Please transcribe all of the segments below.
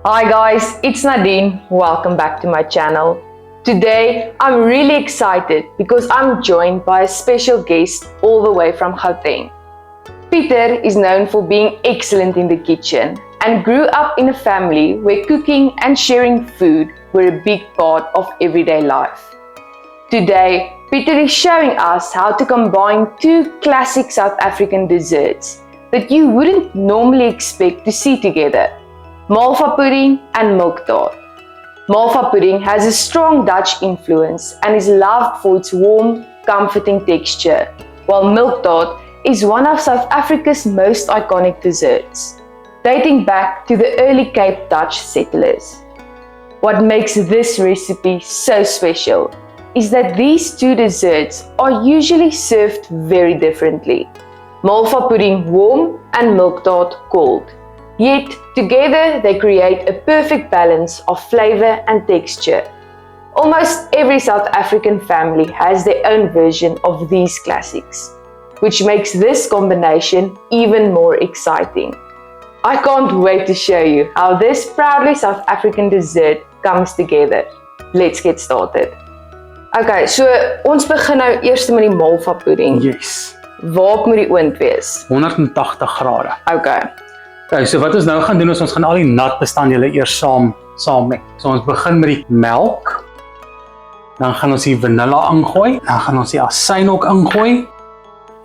Hi guys, it's Nadine. Welcome back to my channel. Today, I'm really excited because I'm joined by a special guest all the way from Gauteng. Peter is known for being excellent in the kitchen and grew up in a family where cooking and sharing food were a big part of everyday life. Today, Peter is showing us how to combine two classic South African desserts that you wouldn't normally expect to see together: Malva pudding and milk tart. Malva pudding has a strong Dutch influence and is loved for its warm, comforting texture, while milk tart is one of South Africa's most iconic desserts, dating back to the early Cape Dutch settlers. What makes this recipe so special is that these two desserts are usually served very differently. Malva pudding warm and milk tart cold. Yet, together they create a perfect balance of flavor and texture. Almost every South African family has their own version of these classics, which makes this combination even more exciting. I can't wait to show you how this proudly South African dessert comes together. Let's get started. Okay, so ons begin nou eers met die Malva pudding. Yes. Waar moet die oond wees? 180 grade. Okay. Okay, so wat ons nou gaan doen is ons gaan al die nat bestanddele eers saam meng. So ons begin met die melk. Dan gaan ons die vanilla ingooi, dan gaan ons die asyn ook ingooi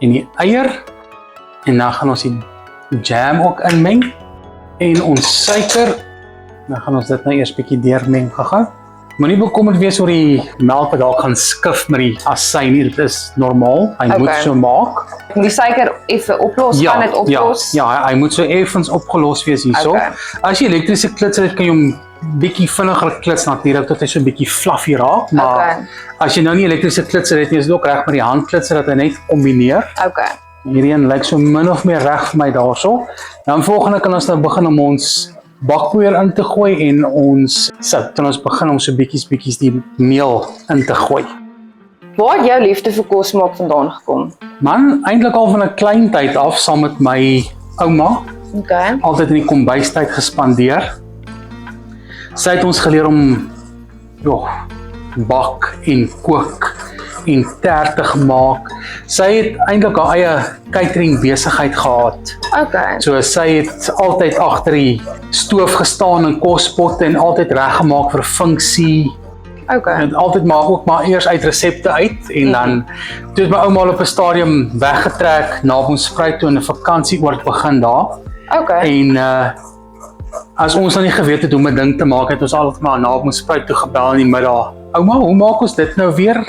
en die eier en dan gaan ons die jam ook inmeng en ons suiker. Dan gaan ons dit nou eers bietjie deurmeng gou. Moenie bekommerd wees oor die melk wat dalk gaan skif met die asyn nie, dit is normaal. Hy moet so maak. Die suiker effe oplos, kan dit oplos? Ja, hy moet so effens opgelos wees hierso. Okay. As jy elektriese klitser het, kan jy hom bietjie vinniger klits natuurlik tot hy so 'n bietjie fluffy raak, maar as jy nou nie elektriese klitser het nie, is dit ook reg met die handklitser dat hy net kombineer. Okay. Hierdie een lyk so min of meer reg vir my daarso. Dan volgende kan ons nou begin om ons bakpoeier in te gooi en ons sout. Dan ons begin om so bietjies die meel in te gooi. Waar het jou liefde vir kos maak vandaan gekom? Man, eintlik al van 'n klein tyd af saam met my ouma, Okay. altyd in die kombuistyd gespandeer. Sy het ons geleer om bak en kook en tertig maak. Sy het eintlik haar eie catering besigheid gehad. Okay. So sy het altyd agter die stoof gestaan en kospotte en altyd reggemaak vir funksie. Okay. En altyd maar eers uit resepte uit en dan toe het my ouma al op 'n stadium weggetrek na Boomspruit toe in 'n vakansieoord begin daar. Okay. En as ons dan nie geweet het hoe om 'n ding te maak, het ons altyd maar na Boomspruit toe gebel in die middag. Ouma, hoe maak ons dit nou weer?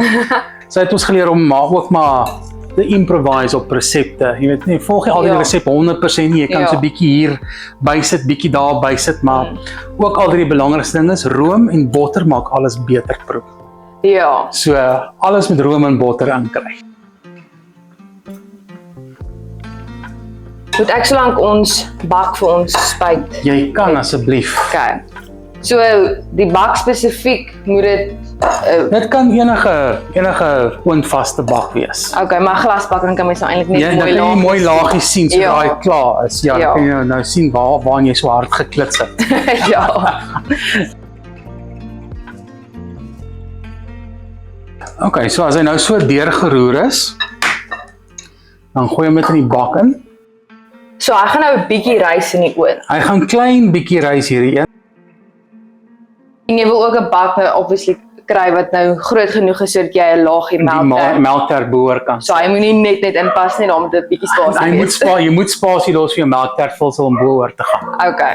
Sy het ons geleer om ook maar te improvise op resepte. Jy weet nie, volg jy altyd die resep 100% nie. Jy kan so 'n bietjie hier bysit, bietjie daar bysit, maar ook altyd die belangrikste ding is room en botter maak alles beter proe. Ja. So alles met room en botter inkry. Moet ek solank ons bak vir ons spuit? Jy kan asseblief. Okay. So die bak spesifiek moet dit Dit kan enige oondvaste bak wees. okay, maar glasbak dan kan mens nou eintlik net Ja, dan kan jy mooi laagies sien so daai klaar is. Ja, dan kan jy nou sien waar jy so hard geklits het. Ja. Okay, so as hy nou so deurgeroer is, dan gooi hom net in die bak in. So hy gaan nou 'n bietjie rys in die oond. Hy gaan klein bietjie rys hierdie een. En jy wil ook 'n bak nou obviously kry wat nou groot genoeg is sodat jy 'n laagie Die melktert behoor kan. So hy moet nie net inpas nie, dan moet dit 'n bietjie spasie Jy moet spasie los vir jou melktert vulsel om behoor te gaan. Okay.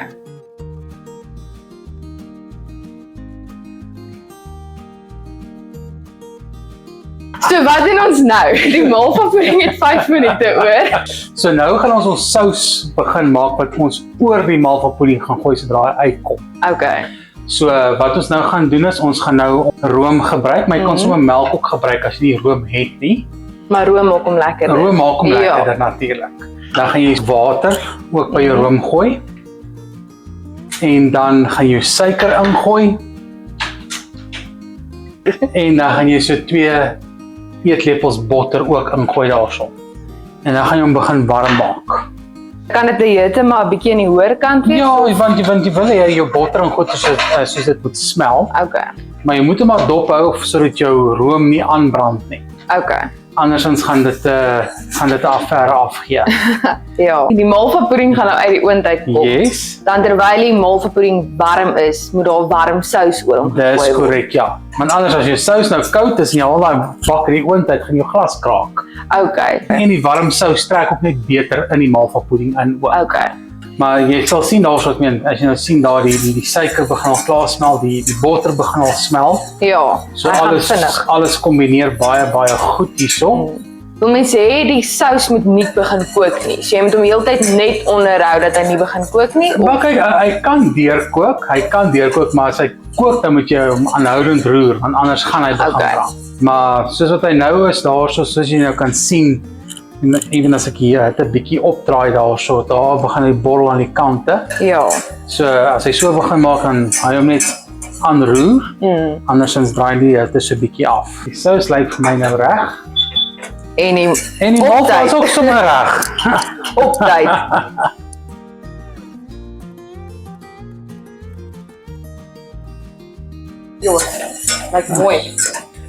So wat doen ons nou? Die Malva pudding het 5 minute oor. So nou gaan ons sous begin maak wat ons oor die Malva pudding gaan gooi sodra hy uitkom. Okay. So wat ons nou gaan doen is ons gaan nou room gebruik, maar jy kan sommer melk ook gebruik as jy nie room het nie. Maar room maak hom lekkerder. Room maak hom lekkerder natuurlik. Dan gaan jy water ook by jou room gooi. En dan gaan jy suiker ingooi. En dan gaan jy so 2 eetlepels botter ook ingooi daarso. En dan gaan jy hom begin warm maak. Kan dit die hitte maar 'n bietjie aan die hoër kant wees? Ja, want jy wil hê jou botter en goed soos dit moet smel, Okay. maar jy moet hom maar dop hou sodat jou room nie aanbrand nie. Okay. Andersins gaan dit 'n affære afgee. Ja. Die malvapudding gaan nou uit die oond uitkom. Yes. Dan terwyl die malvapudding warm is, moet daar warm sous oor hom Dis gegooi word. korrek, ja. Want anders as jou sous nou koud is en jy haal daai bak in die oond uit, gaan jou glas kraak. Okay. En die warm sous trek ook net beter in die malvapudding in ook. Okay. Maar jy sal sien daarso, ek meen, as jy nou sien daar die suiker begin al klaar smel, die botter begin al smel. Ja. So hy gaan vinnig. alles kombineer baie goed hierso. Wil mense sê die sous moet nie begin kook nie. So jy moet hom heeltyd net onderhou dat hy nie begin kook nie. Maar kyk, hy kan deurkook, maar as hy kook dan moet jy hom aanhoudend roer, want anders gaan hy begin brand. Maar soos wat hy nou is daarso, soos jy nou kan sien, en ewen as ek hier 'n bietjie opdraai daarso, daar begin hy borrel aan die kante. Ja. So as hy so begin maak, dan hy hom net aanroer. Andersins draai die hitte so 'n bietjie af. Die sous lyk vir my nou reg. En die malva is ook sommer reg. op tyd. Ja, lyk mooi.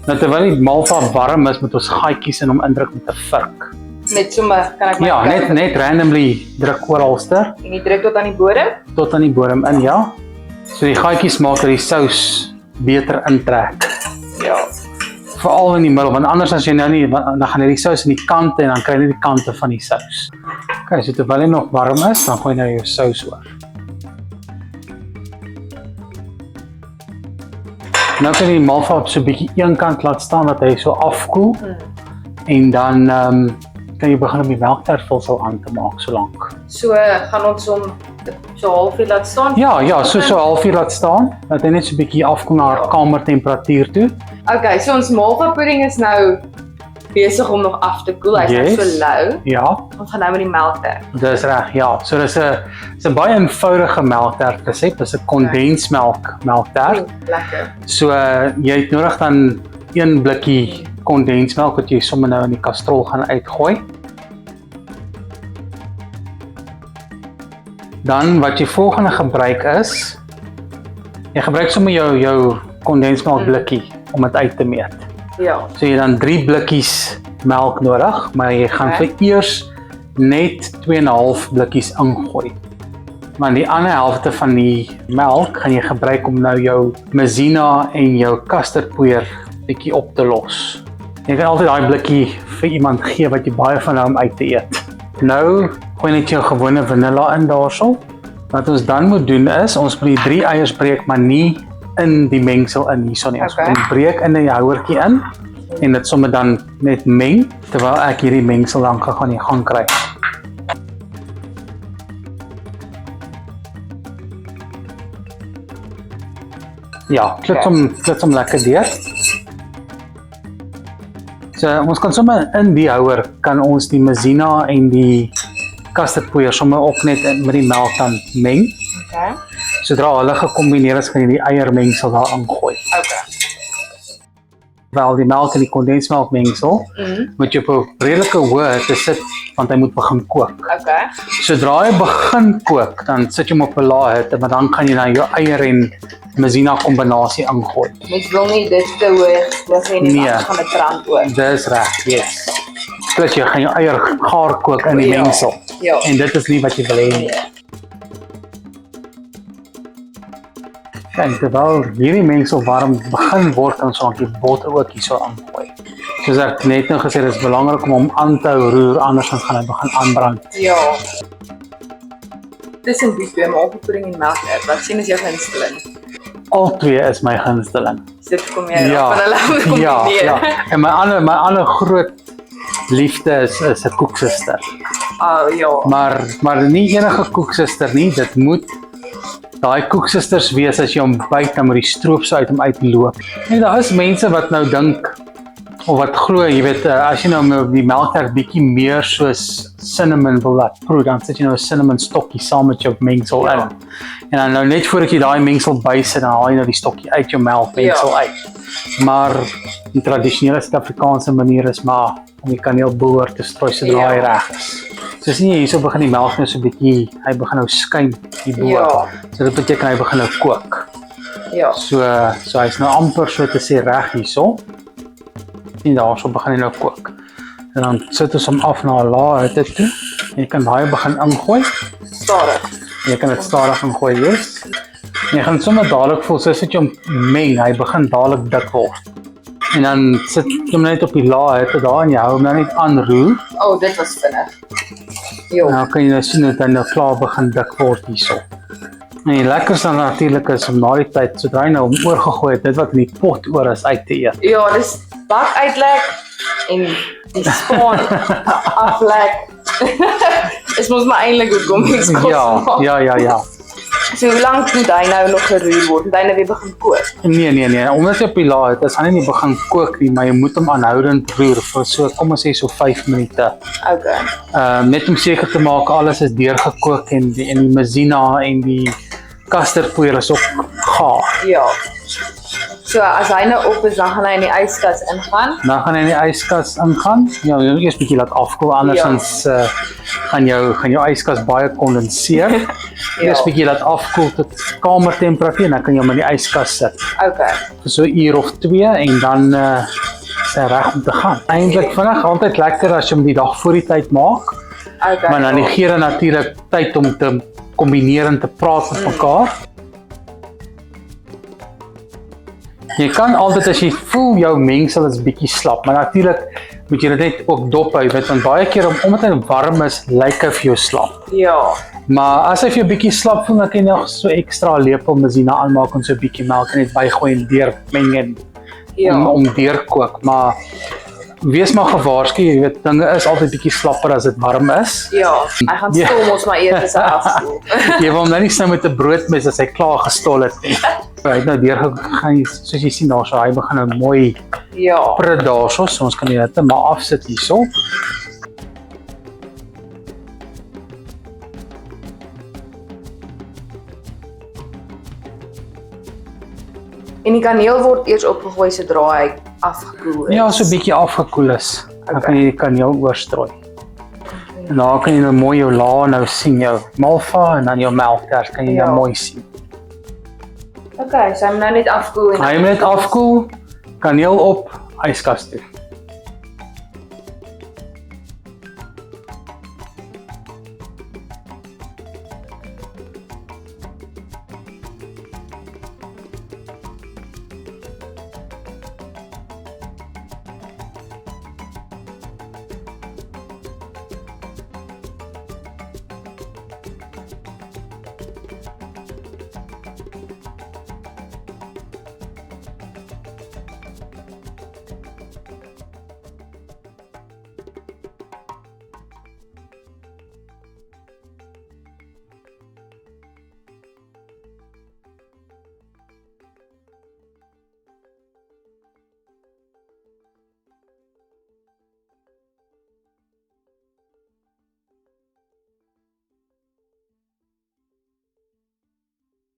Nou terwyl die malva warm is, moet ons gaatjies in hom indruk met 'n vurk. Net sommer kan ek maar Ja, kyk. net randomly druk oralster En jy druk tot aan die bodem? tot aan die bodem in, ja. So die gaatjies maak dat die sous beter intrek. Ja. Veral in die middel, want anders as jy nou nie, dan gaan jy die sous in die kante en dan kry jy die kante van die sous. Okay, so terwyl hy nog warm is, dan gooi jy nou jou sous oor. Nou kan jy die malva op so 'n bietjie een kant laat staan dat hy so afkoel. En dan kan jy begin om die melktert-vulsel aan te maak so lank. So gaan ons hom so halfuur laat staan? Ja, so 'n halfuur laat staan, dat hy net so 'n bietjie afkoel na haar kamertemperatuur toe. Okay, so ons malvapudding is nou besig om nog af te koel. Hy's Yes. so lou. Ja, Ons gaan nou met die melktert. dis reg, ja. So dis 'n baie eenvoudige melktert resep, dis 'n kondensmelk melktert. Lekker. So jy het nodig dan 1 blikkie kondensmelk wat jy sommer nou in die kastrol gaan uitgooi. Dan wat jy volgende gebruik is, jy gebruik sommer jou kondensmelk blikkie om dit uit te meet. Ja. So jy het dan 3 blikkies melk nodig, maar jy gaan vir eers net 2,5 blikkies ingooi. Maar die ander helfte van die melk gaan jy gebruik om nou jou maizena en jou custardpoeier bietjie op te los. Jy kan altyd daai blikkie vir iemand gee wat jy baie van hou om uit te eet. Nou gooi net jou gewone vanilla in daarso. Wat ons dan moet doen is, ons moet die 3 eiers breek, maar nie in die mengsel in hierso nie. Ons Okay. moet breek in die houertjie in en dit sommer dan net meng terwyl ek hierdie mengsel dan gaan in gang kry. Ja, klits hom lekker deur. So ons kan sommer in die houer kan ons die maizena en die custardpoeier sommer ook net met die melk dan meng. Okay. Sodra hulle gekombineer is, gaan jy die eiermengsel daar ingooi. Okay. Wel die melk en die kondensmelk mengsel moet jy op 'n redelike hoë hitte sit want hy moet begin kook. Okay. Sodra hy begin kook, dan sit jy hom op 'n lae hitte, maar dan kan jy dan jou eier en maizena kombinasie ingooi. Mens wil nie dit te hoog hê nie, Nee. want gaan dit brand oor. Dis reg, yes. Plus jy gaan jou eier gaar kook in die Ja. mengsel. Ja. En dit is nie wat jy wil hê nie. Kijk, terwyl hierdie mengsel warm begin word, kan ons ook die botter ook hierso aangooi. Soos ek net nou gesê, dit is belangrik om hom aan te roer, anders dan gaan hy begin aanbrand. Ja. Tussen die twee malvapudding en melktert, wat sien is jou gunsteling? Al twee is my gunsteling. So dit kom jy van hulle kombineer. Ja. En my ander groot liefde is 'n koeksuster. Oh ja. Maar nie enige koeksuster nie, dit moet daai koeksusters wees as jy hom byt, dan moet die stroop so uit hom uitloop. En daar is mense wat nou dink of wat glo, jy weet, as jy nou die melktert bietjie meer soos cinnamon wil laat proe, dan sit jy nou 'n cinnamon stokkie saam met jou mengsel in. En dan nou net voordat jy daai mengsel bysit, dan haal jy nou die stokkie uit jou melkmengsel uit. Maar die tradisionele Suid-Afrikaanse manier is maar om die kaneelboer te strooi sodra hy reg is. So sien jy hierso begin die melk nou so 'n bietjie, hy begin nou skuim hierbo. Ja. So dit beteken hy begin nou kook. Ja. So hy's nou amper so te sê reg hierso. En daarso begin hy nou kook. En dan sit ons hom af na 'n lae hitte toe. Jy kan daai begin ingooi. Stadig. Jy kan dit stadig ingooi eers. Jy gaan sommer dadelik voel, soos jy hom meng, hy begin dadelik dik word. En dan sit jy hom net op die lae hitte daar en jy hou hom nou net aanroer. Oh, dit was vinnig. Jo. Nou kan jy nou sien dat hy nou klaar begin dik word hierso. En die lekkerste natuurlik is om na die tyd, sodra hy nou hom oorgegooi het, dit wat in die pot oor is uit te eet. Ja, dis bak uitlek en die spaan aflek. Is mos maar eintlik hoekom iets kos maak. Ja. So hoe lank moet hy nou nog geroer word? Moet hy nou weer begin kook? Nee. Omdat jy op die laai het, gaan hy nie begin kook nie, maar jy moet hom aanhoudend roer vir so, kom ons sê so 5 minute. Okay. Net om seker te maak alles is deurgekook en die mazina en die custardpoeier is ook gaar. Ja. So as hy nou op is, dan gaan hy in die yskas ingaan. Dan gaan hy in die yskas ingaan. Ja, jy moet eers 'n bietjie laat afkoel, andersins gaan jou yskas baie kondenseer. Eers 'n bietjie laat afkoel tot kamertemperatuur en dan kan jy hom in die yskas sit. Okay. Vir so 'n uur of 2 en dan is hy reg om te gaan. Eintlik vinnig, altyd lekker as jy hom die dag voor die tyd maak. Okay. Maar dan gee dit natuurlik tyd om te kombineer en te praat met mekaar. Jy kan altyd as jy voel jou mengsel is bietjie slap, maar natuurlik moet jy dit net ook dop hou, want baie keer omdat hy warm is, lyk hy vir jou slap. Ja. Maar as hy vir jou bietjie slap voel, dan kan jy nog so ekstra lepel mazina aanmaak en so 'n bietjie melk en net bygooi en deurmeng en om deurkook, maar wees maar gewaarsku, jy weet dinge is altyd bietjie slapper as dit warm is. Ja, hy gaan stom ons maar eers as hy afkoel. Jy wil hom nou nie snou met 'n broodmes as hy klaar gestol het nie. Hy het nou deurgegaan, soos jy sien daarso, hy begin nou mooi prit daarso, so ons kan die hitte maar afsit hierso. En die kaneel word eers opgegooi sodra hy afgekoel is. Ja, so 'n bietjie afgekoel is. Dan kan jy die kaneel oorstrooi. En dan kan jy nou mooi jou laag nou sien, jou malva en dan jou melkters kan jy nou mooi sien. Okay, so hy moet nou net afkoel en Hy moet net afkoel, kaneel op, yskas toe.